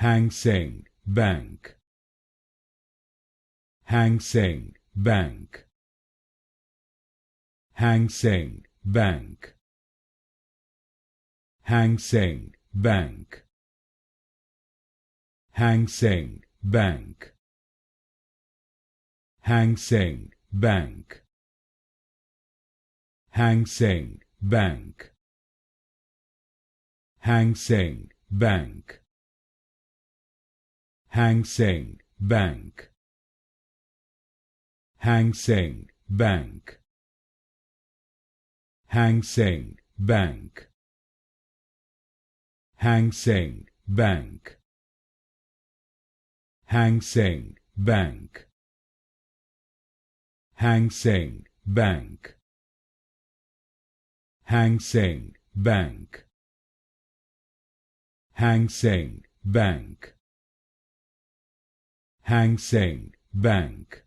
Seng Bank, Seng Bank, Seng Bank, Seng Bank, Seng Bank, Seng Bank, Seng Bank, Seng Bank, Seng Bank, Seng Bank, Seng Bank, Seng Bank, Seng Bank, Seng Bank, Seng Bank, Seng Bank, Seng Bank,